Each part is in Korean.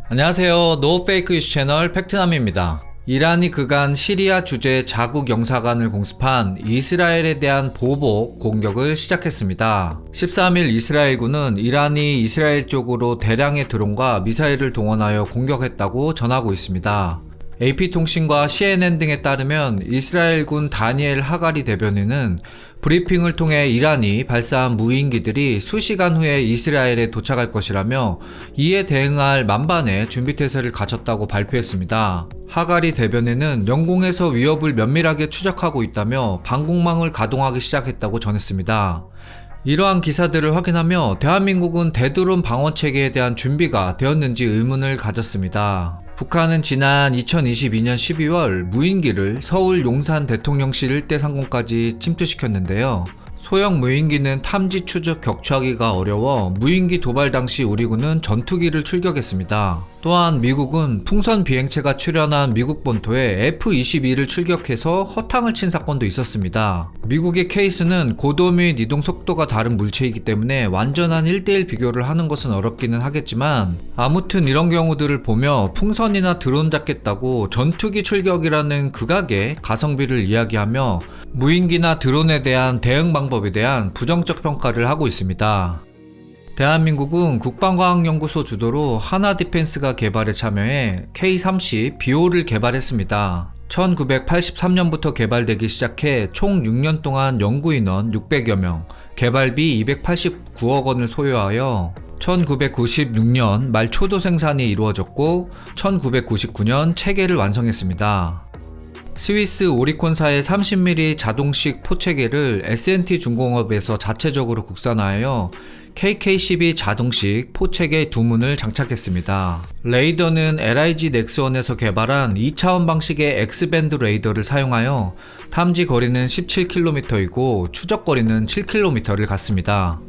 안녕하세요. 노페이크 이슈 채널 팩트남입니다. 이란이 그간 시리아 주재 자국 영사관을 공습한 이스라엘에 대한 보복 공격을 시작했습니다. 13일 이스라엘군은 이란이 이스라엘 쪽으로 대량의 드론과 미사일을 동원하여 공격했다고 전하고 있습니다. AP통신과 CNN 등에 따르면 이스라엘군 다니엘 하가리 대변인은 브리핑을 통해 이란이 발사한 무인기들이 수시간 후에 이스라엘에 도착할 것이라며 이에 대응할 만반의 준비태세를 갖췄다고 발표했습니다. 하가리 대변인은 영공에서 위협을 면밀하게 추적하고 있다며 방공망을 가동하기 시작했다고 전했습니다. 이러한 기사들을 확인하며 대한민국은 대드론 방어체계에 대한 준비가 되었는지 의문을 가졌습니다. 북한은 지난 2022년 12월 무인기를 서울 용산 대통령실 일대 상공까지 침투시켰는데요. 소형 무인기는 탐지 추적 격추하기가 어려워 무인기 도발 당시 우리군은 전투기를 출격했습니다. 또한 미국은 풍선 비행체가 출현한 미국 본토에 F-22를 출격해서 허탕을 친 사건도 있었습니다. 미국의 케이스는 고도 및 이동 속도가 다른 물체이기 때문에 완전한 1대1 비교를 하는 것은 어렵기는 하겠지만 아무튼 이런 경우들을 보며 풍선이나 드론 잡겠다고 전투기 출격이라는 극악의 가성비를 이야기하며 무인기나 드론에 대한 대응 방법에 대한 부정적 평가를 하고 있습니다. 대한민국은 국방과학연구소 주도로 하나디펜스가 개발에 참여해 K-30 비오를 개발했습니다. 1983년부터 개발되기 시작해 총 6년 동안 연구인원 600여 명, 개발비 289억 원을 소요하여 1996년 말 초도 생산이 이루어졌고 1999년 체계를 완성했습니다. 스위스 오리콘사의 30mm 자동식 포체계를 S&T 중공업에서 자체적으로 국산화하여 KK12 자동식 포체계 2문을 장착했습니다. 레이더는 LIG 넥스원에서 개발한 2차원 방식의 X밴드 레이더를 사용하여 탐지 거리는 17km이고 추적 거리는 7km를 갖습니다.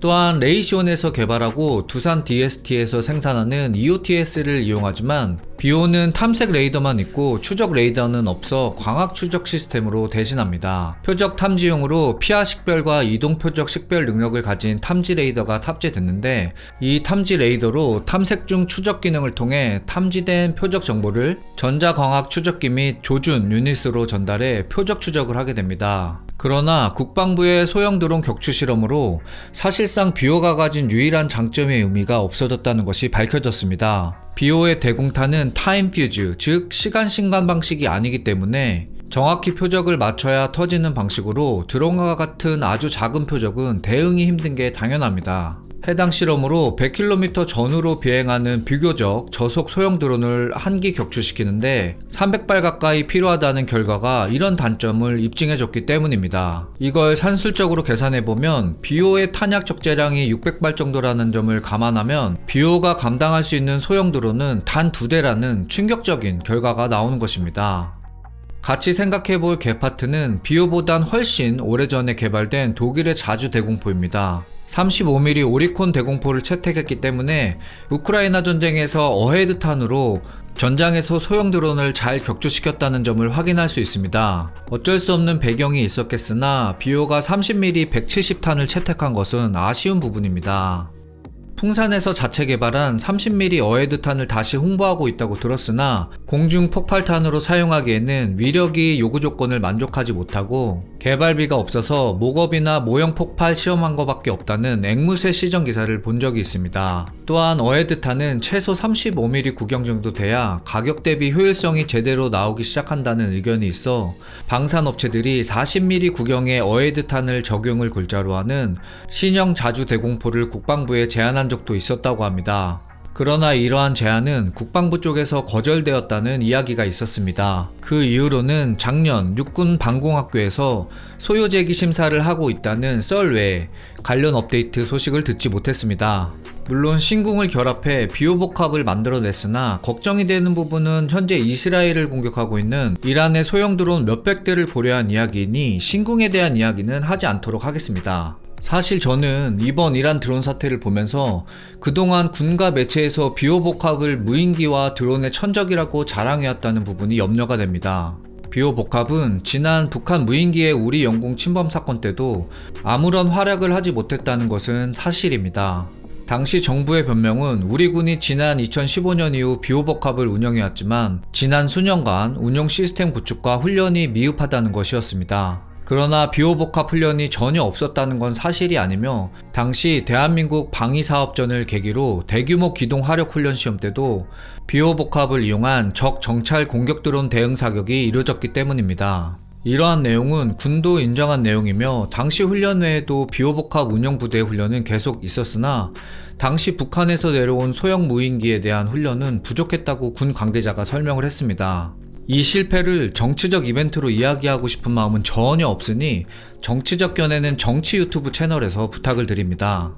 또한 레이시온에서 개발하고 두산 DST에서 생산하는 EOTS를 이용하지만 비오는 탐색 레이더만 있고 추적 레이더는 없어 광학 추적 시스템으로 대신합니다. 표적 탐지용으로 피하 식별과 이동 표적 식별 능력을 가진 탐지 레이더가 탑재됐는데 이 탐지 레이더로 탐색 중 추적 기능을 통해 탐지된 표적 정보를 전자광학 추적기 및 조준 유닛으로 전달해 표적 추적을 하게 됩니다. 그러나 국방부의 소형 드론 격추 실험으로 사실상 비오가 가진 유일한 장점의 의미가 없어졌다는 것이 밝혀졌습니다. 비오의 대공탄은 타임 퓨즈, 즉 시간 신간 방식이 아니기 때문에 정확히 표적을 맞춰야 터지는 방식으로 드론과 같은 아주 작은 표적은 대응이 힘든 게 당연합니다. 해당 실험으로 100km 전후로 비행하는 비교적 저속 소형 드론을 한 기 격추시키는데 300발 가까이 필요하다는 결과가 이런 단점을 입증해줬기 때문입니다. 이걸 산술적으로 계산해보면 비오의 탄약 적재량이 600발 정도라는 점을 감안하면 비오가 감당할 수 있는 소형 드론은 단 2대라는 충격적인 결과가 나오는 것입니다. 같이 생각해볼 개파트는 비오보단 훨씬 오래전에 개발된 독일의 자주 대공포입니다. 35mm 오리콘 대공포를 채택했기 때문에 우크라이나 전쟁에서 어헤드탄으로 전장에서 소형 드론을 잘 격추시켰다는 점을 확인할 수 있습니다. 어쩔 수 없는 배경이 있었겠으나 비오가 30mm 170탄을 채택한 것은 아쉬운 부분입니다. 풍산에서 자체 개발한 30mm 어헤드탄을 다시 홍보하고 있다고 들었으나 공중 폭발탄으로 사용하기에는 위력이 요구 조건을 만족하지 못하고 개발비가 없어서 모겁이나 모형 폭발 시험한 것밖에 없다는 앵무새 시정 기사를 본 적이 있습니다. 또한 어헤드탄은 최소 35mm 구경 정도 돼야 가격 대비 효율성이 제대로 나오기 시작한다는 의견이 있어 방산업체들이 40mm 구경의 어헤드탄을 적용을 골자로 하는 신형 자주 대공포를 국방부에 제안한 적도 있었다고 합니다. 그러나 이러한 제안은 국방부 쪽에서 거절되었다는 이야기가 있었습니다. 그 이후로는 작년 육군 방공학교에서 소요 제기 심사를 하고 있다는 썰 외에 관련 업데이트 소식을 듣지 못했습니다. 물론 신궁을 결합해 비오복합을 만들어냈으나 걱정이 되는 부분은 현재 이스라엘을 공격하고 있는 이란의 소형 드론 몇백 대를 고려한 이야기이니 신궁에 대한 이야기는 하지 않도록 하겠습니다. 사실 저는 이번 이란 드론 사태를 보면서 그동안 군과 매체에서 비오복합을 무인기와 드론의 천적이라고 자랑해왔다는 부분이 염려가 됩니다. 비오복합은 지난 북한 무인기의 우리 영공 침범 사건 때도 아무런 활약을 하지 못했다는 것은 사실입니다. 당시 정부의 변명은 우리 군이 지난 2015년 이후 비호복합을 운영해왔지만 지난 수년간 운용 시스템 구축과 훈련이 미흡하다는 것이었습니다. 그러나 비호복합 훈련이 전혀 없었다는 건 사실이 아니며 당시 대한민국 방위사업전을 계기로 대규모 기동 화력 훈련 시험 때도 비호복합을 이용한 적 정찰 공격 드론 대응 사격이 이루어졌기 때문입니다. 이러한 내용은 군도 인정한 내용이며 당시 훈련 외에도 비호복합 운영 부대의 훈련은 계속 있었으나 당시 북한에서 내려온 소형 무인기에 대한 훈련은 부족했다고 군 관계자가 설명을 했습니다. 이 실패를 정치적 이벤트로 이야기하고 싶은 마음은 전혀 없으니 정치적 견해는 정치 유튜브 채널에서 부탁을 드립니다.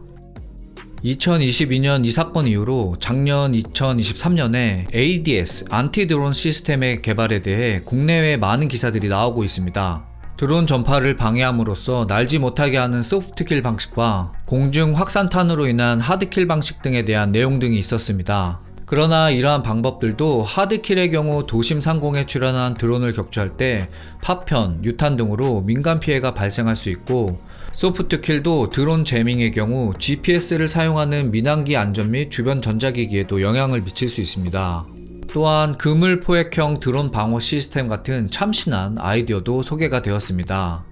2022년 이 사건 이후로 작년 2023년에 ADS 안티 드론 시스템의 개발에 대해 국내외에 많은 기사들이 나오고 있습니다. 드론 전파를 방해함으로써 날지 못하게 하는 소프트킬 방식과 공중 확산탄으로 인한 하드킬 방식 등에 대한 내용 등이 있었습니다. 그러나 이러한 방법들도 하드킬의 경우 도심 상공에 출현한 드론을 격추할 때 파편, 유탄 등으로 민간 피해가 발생할 수 있고 소프트킬도 드론 제밍의 경우 GPS를 사용하는 민항기 안전 및 주변 전자기기에도 영향을 미칠 수 있습니다. 또한 그물 포획형 드론 방어 시스템 같은 참신한 아이디어도 소개가 되었습니다.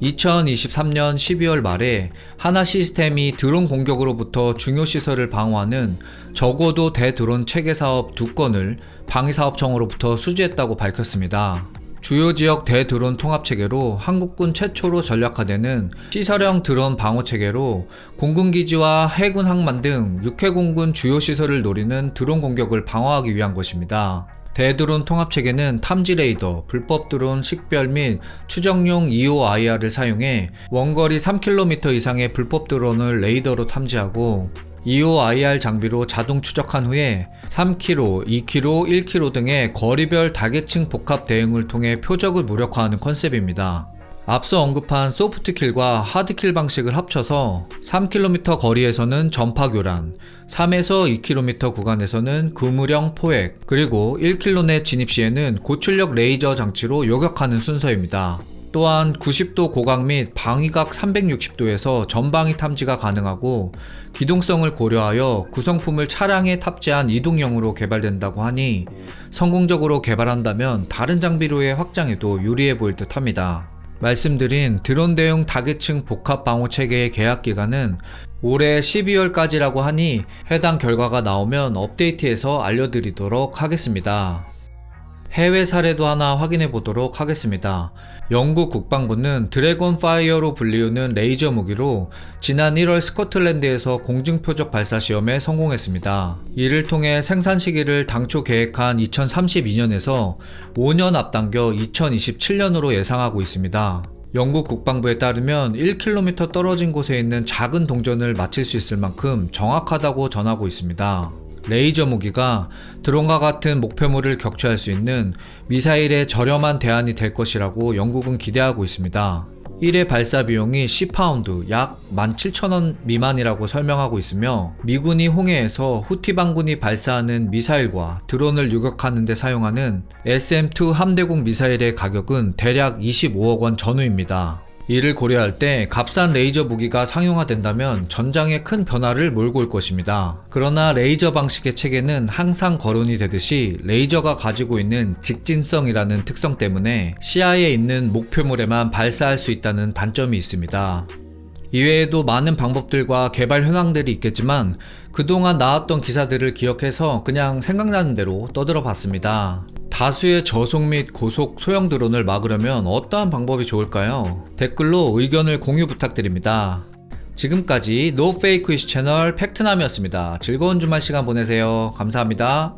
2023년 12월 말에 하나 시스템이 드론 공격으로부터 중요 시설을 방어하는 적어도 대드론 체계 사업 2건을 방위사업청으로부터 수주했다고 밝혔습니다. 주요 지역 대드론 통합체계로 한국군 최초로 전략화되는 시설형 드론 방어체계로 공군기지와 해군 항만 등 육해공군 주요 시설을 노리는 드론 공격을 방어하기 위한 것입니다. 대드론 통합체계는 탐지 레이더, 불법 드론 식별 및 추적용 EOIR을 사용해 원거리 3km 이상의 불법 드론을 레이더로 탐지하고 EOIR 장비로 자동 추적한 후에 3km, 2km, 1km 등의 거리별 타겟층 복합 대응을 통해 표적을 무력화하는 컨셉입니다. 앞서 언급한 소프트킬과 하드킬 방식을 합쳐서 3km 거리에서는 전파 교란, 3에서 2km 구간에서는 그물형 포획, 그리고 1km 내 진입 시에는 고출력 레이저 장치로 요격하는 순서입니다. 또한 90도 고각 및 방위각 360도에서 전방위 탐지가 가능하고 기동성을 고려하여 구성품을 차량에 탑재한 이동형으로 개발된다고 하니 성공적으로 개발한다면 다른 장비로의 확장에도 유리해 보일 듯 합니다. 말씀드린 드론 대용 타겟층 복합 방어 체계의 계약 기간은 올해 12월까지라고 하니 해당 결과가 나오면 업데이트해서 알려드리도록 하겠습니다. 해외 사례도 하나 확인해 보도록 하겠습니다. 영국 국방부는 드래곤 파이어로 불리우는 레이저 무기로 지난 1월 스코틀랜드에서 공중표적 발사 시험에 성공했습니다. 이를 통해 생산 시기를 당초 계획한 2032년에서 5년 앞당겨 2027년으로 예상하고 있습니다. 영국 국방부에 따르면 1km 떨어진 곳에 있는 작은 동전을 맞힐 수 있을 만큼 정확하다고 전하고 있습니다. 레이저 무기가 드론과 같은 목표물을 격추할 수 있는 미사일의 저렴한 대안이 될 것이라고 영국은 기대하고 있습니다. 1회 발사 비용이 10파운드 약 17,000원 미만이라고 설명하고 있으며 미군이 홍해에서 후티 반군이 발사하는 미사일과 드론을 요격하는 데 사용하는 SM-2 함대공 미사일의 가격은 대략 25억 원 전후입니다. 이를 고려할 때 값싼 레이저 무기가 상용화된다면 전장에 큰 변화를 몰고 올 것입니다. 그러나 레이저 방식의 체계는 항상 거론이 되듯이 레이저가 가지고 있는 직진성이라는 특성 때문에 시야에 있는 목표물에만 발사할 수 있다는 단점이 있습니다. 이외에도 많은 방법들과 개발 현황들이 있겠지만 그동안 나왔던 기사들을 기억해서 그냥 생각나는 대로 떠들어 봤습니다. 다수의 저속 및 고속 소형 드론을 막으려면 어떠한 방법이 좋을까요? 댓글로 의견을 공유 부탁드립니다. 지금까지 노페이크 이슈 채널 팩트남이었습니다. 즐거운 주말 시간 보내세요. 감사합니다.